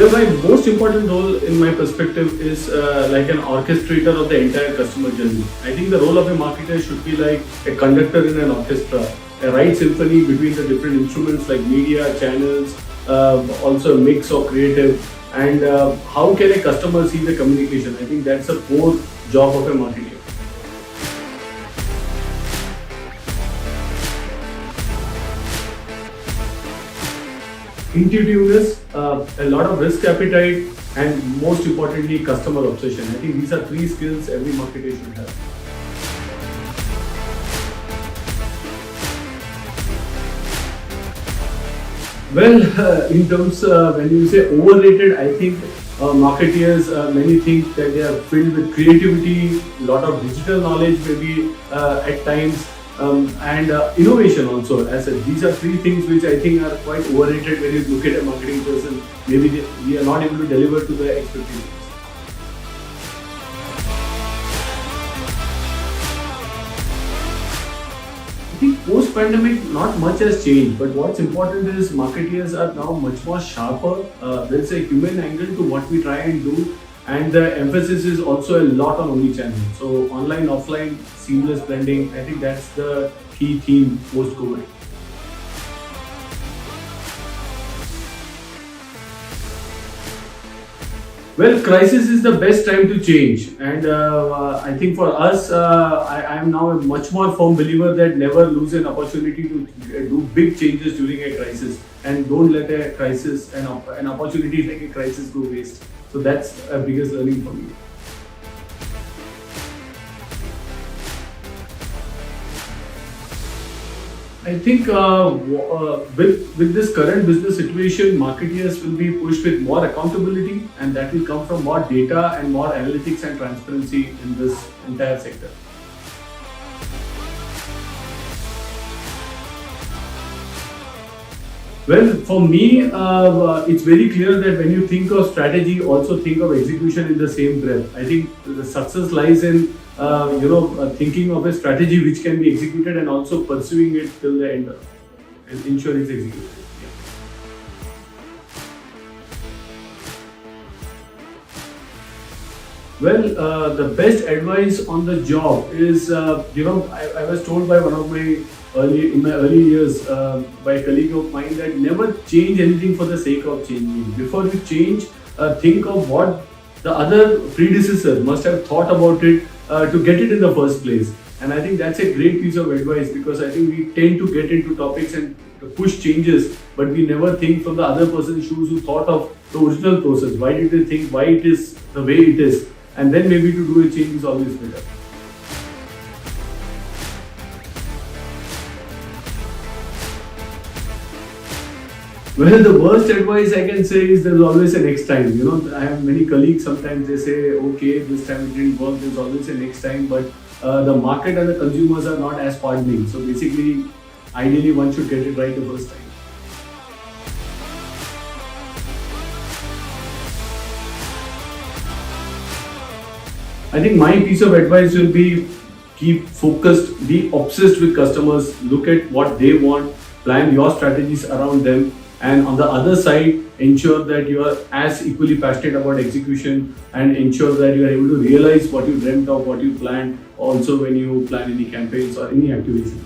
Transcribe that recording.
Well, my most important role in my perspective is like an orchestrator of the entire customer journey. I think the role of a marketer should be like a conductor in an orchestra, a right symphony between the different instruments like media, channels, also a mix of creative, and how can a customer see the communication. I think that's a core job of a marketer. Intuitiveness, a lot of risk appetite, and most importantly, customer obsession. I think these are three skills every marketer should have. Well, in terms when you say overrated, I think marketeers many think that they are filled with creativity, a lot of digital knowledge, maybe at times. And innovation also. As these are three things which I think are quite overrated when you look at a marketing person. Maybe we are not able to deliver to the expectations. I think post-pandemic, not much has changed, but what's important is marketeers are now much more sharper. There's a human angle to what we try and do, and the emphasis is also a lot on omnichannel. So online, offline, seamless blending. I think that's the key theme post-COVID. Well, crisis is the best time to change, and I think for us, I am now a much more firm believer that never lose an opportunity to do big changes during a crisis, and don't let a crisis, an opportunity like a crisis go waste. So that's a biggest learning for me. I think with this current business situation, marketeers will be pushed with more accountability, and that will come from more data and more analytics and transparency in this entire sector. Well, for me, it's very clear that when you think of strategy, also think of execution in the same breath. I think the success lies in thinking of a strategy which can be executed and also pursuing it till the end and ensure it's executed. Yeah. Well, the best advice on the job is, I was told by one of my in my early years by a colleague of mine that never change anything for the sake of changing. Before you change, think of what the other predecessor must have thought about it to get it in the first place. And I think that's a great piece of advice, because I think we tend to get into topics and push changes, but we never think from the other person's shoes who thought of the original process. Why did they think why it is the way it is? And then maybe to do a change is always better. Well, the worst advice I can say is there's always a next time. I have many colleagues, sometimes they say, okay, this time it didn't work, there's always a next time, but the market and the consumers are not as pardoning. So basically, ideally one should get it right the first time. I think my piece of advice will be keep focused, be obsessed with customers, look at what they want, plan your strategies around them, and on the other side, ensure that you are as equally passionate about execution and ensure that you are able to realize what you dreamt of, what you planned, also when you plan any campaigns or any activations.